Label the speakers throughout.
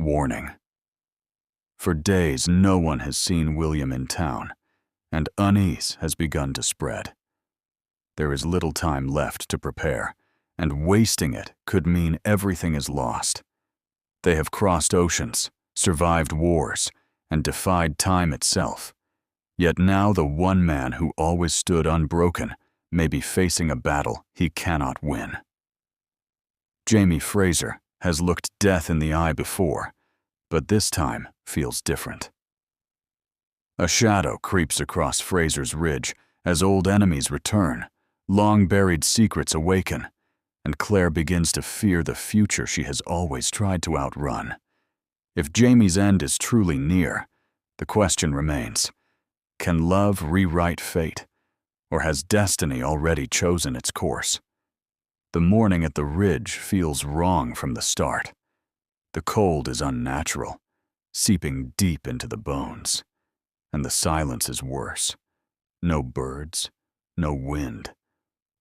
Speaker 1: Warning. For days, no one has seen William in town, and unease has begun to spread. There is little time left to prepare, and wasting it could mean everything is lost. They have crossed oceans, survived wars, and defied time itself. Yet now the one man who always stood unbroken may be facing a battle he cannot win. Jamie Fraser has looked death in the eye before, but this time feels different. A shadow creeps across Fraser's ridge as old enemies return, long-buried secrets awaken, and Claire begins to fear the future she has always tried to outrun. If Jamie's end is truly near, the question remains, can love rewrite fate, or has destiny already chosen its course? The morning at the ridge feels wrong from the start. The cold is unnatural, seeping deep into the bones, and the silence is worse. No birds, no wind,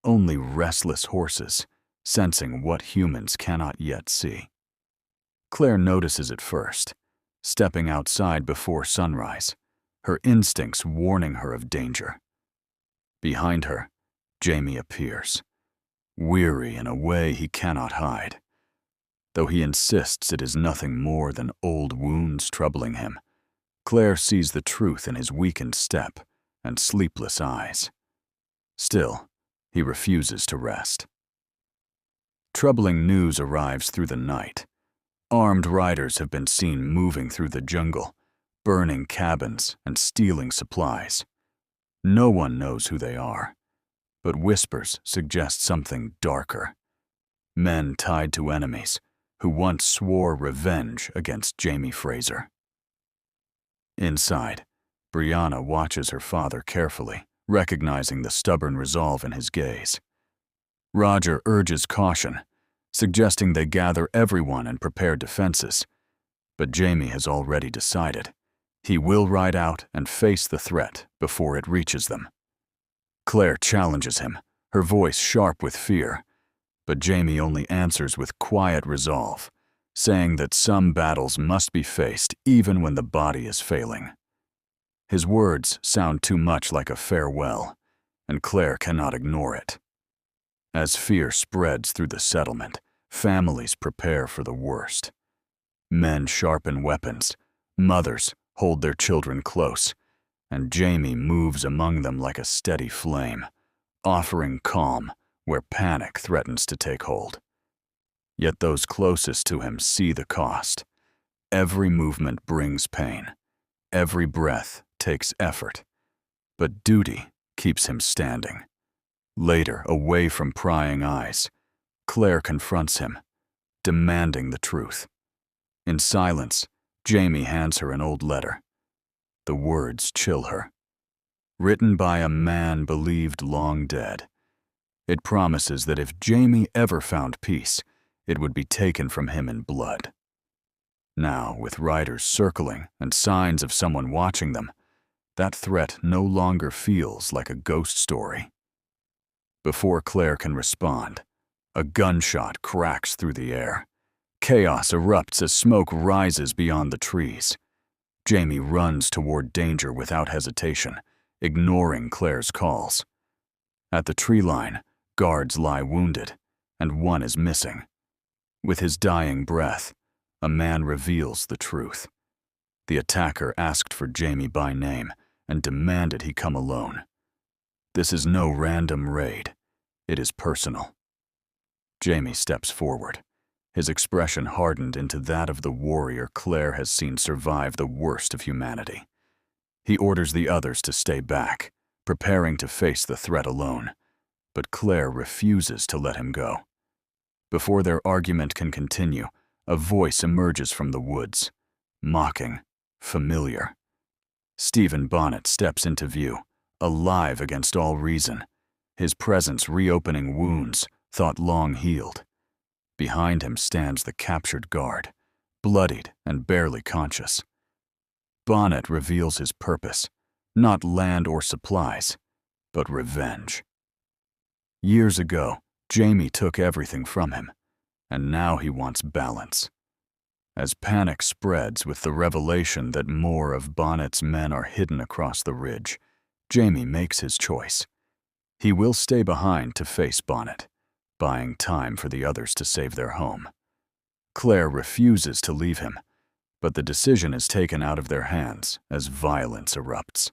Speaker 1: only restless horses, sensing what humans cannot yet see. Claire notices it first, stepping outside before sunrise, her instincts warning her of danger. Behind her, Jamie appears, weary in a way he cannot hide. Though he insists it is nothing more than old wounds troubling him, Claire sees the truth in his weakened step and sleepless eyes. Still, he refuses to rest. Troubling news arrives through the night. Armed riders have been seen moving through the jungle, burning cabins and stealing supplies. No one knows who they are, but whispers suggest something darker. Men tied to enemies who once swore revenge against Jamie Fraser. Inside, Brianna watches her father carefully, recognizing the stubborn resolve in his gaze. Roger urges caution, suggesting they gather everyone and prepare defenses. But Jamie has already decided. He will ride out and face the threat before it reaches them. Claire challenges him, her voice sharp with fear, but Jamie only answers with quiet resolve, saying that some battles must be faced even when the body is failing. His words sound too much like a farewell, and Claire cannot ignore it. As fear spreads through the settlement, families prepare for the worst. Men sharpen weapons, mothers hold their children close, and Jamie moves among them like a steady flame, offering calm where panic threatens to take hold. Yet those closest to him see the cost. Every movement brings pain. Every breath takes effort. But duty keeps him standing. Later, away from prying eyes, Claire confronts him, demanding the truth. In silence, Jamie hands her an old letter. The words chill her. Written by a man believed long dead. It promises that if Jamie ever found peace, it would be taken from him in blood. Now, with riders circling and signs of someone watching them, that threat no longer feels like a ghost story. Before Claire can respond, a gunshot cracks through the air. Chaos erupts as smoke rises beyond the trees. Jamie runs toward danger without hesitation, ignoring Claire's calls. At the tree line, guards lie wounded, and one is missing. With his dying breath, a man reveals the truth. The attacker asked for Jamie by name and demanded he come alone. This is no random raid. It is personal. Jamie steps forward, his expression hardened into that of the warrior Claire has seen survive the worst of humanity. He orders the others to stay back, preparing to face the threat alone, but Claire refuses to let him go. Before their argument can continue, a voice emerges from the woods, mocking, familiar. Stephen Bonnet steps into view, alive against all reason, his presence reopening wounds thought long healed. Behind him stands the captured guard, bloodied and barely conscious. Bonnet reveals his purpose, not land or supplies, but revenge. Years ago, Jamie took everything from him, and now he wants balance. As panic spreads with the revelation that more of Bonnet's men are hidden across the ridge, Jamie makes his choice. He will stay behind to face Bonnet, buying time for the others to save their home. Claire refuses to leave him, but the decision is taken out of their hands as violence erupts.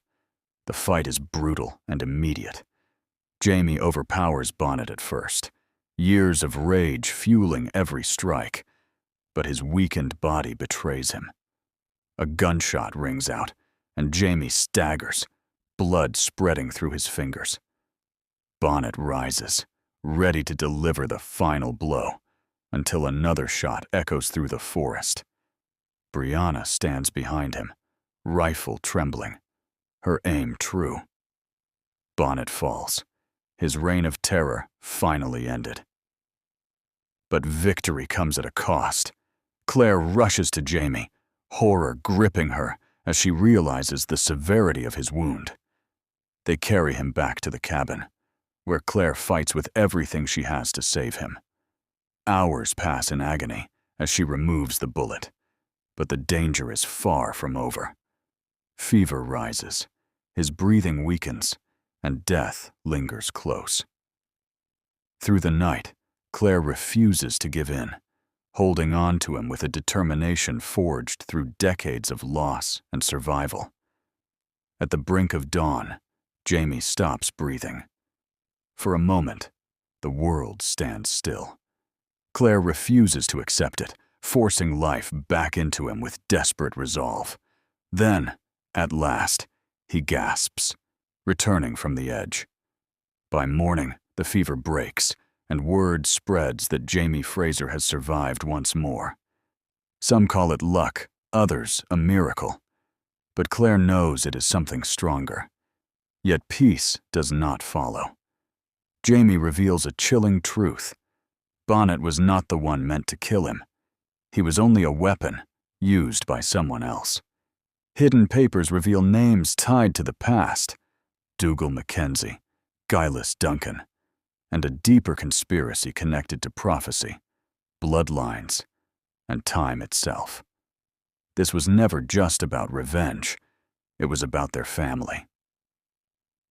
Speaker 1: The fight is brutal and immediate. Jamie overpowers Bonnet at first, years of rage fueling every strike, but his weakened body betrays him. A gunshot rings out, and Jamie staggers, blood spreading through his fingers. Bonnet rises, ready to deliver the final blow, until another shot echoes through the forest. Brianna stands behind him, rifle trembling, her aim true. Bonnet falls, his reign of terror finally ended. But victory comes at a cost. Claire rushes to Jamie, horror gripping her as she realizes the severity of his wound. They carry him back to the cabin, where Claire fights with everything she has to save him. Hours pass in agony as she removes the bullet, but the danger is far from over. Fever rises, his breathing weakens, and death lingers close. Through the night, Claire refuses to give in, holding on to him with a determination forged through decades of loss and survival. At the brink of dawn, Jamie stops breathing. For a moment, the world stands still. Claire refuses to accept it, forcing life back into him with desperate resolve. Then, at last, he gasps, returning from the edge. By morning, the fever breaks, and word spreads that Jamie Fraser has survived once more. Some call it luck, others a miracle. But Claire knows it is something stronger. Yet peace does not follow. Jamie reveals a chilling truth. Bonnet was not the one meant to kill him. He was only a weapon, used by someone else. Hidden papers reveal names tied to the past: Dougal Mackenzie, Guylas Duncan, and a deeper conspiracy connected to prophecy, bloodlines, and time itself. This was never just about revenge. It was about their family.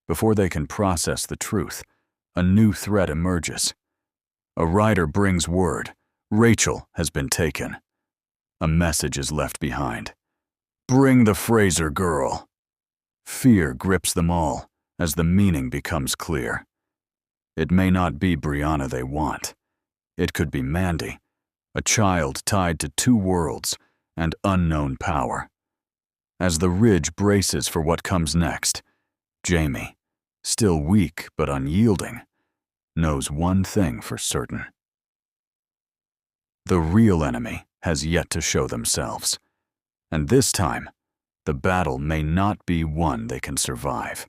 Speaker 1: Before they can process the truth, a new threat emerges. A rider brings word: Rachel has been taken. A message is left behind: "Bring the Fraser girl." Fear grips them all as the meaning becomes clear. It may not be Brianna they want. It could be Mandy, a child tied to two worlds and unknown power. As the ridge braces for what comes next, Jamie, still weak but unyielding, knows one thing for certain. The real enemy has yet to show themselves, and this time, the battle may not be one they can survive.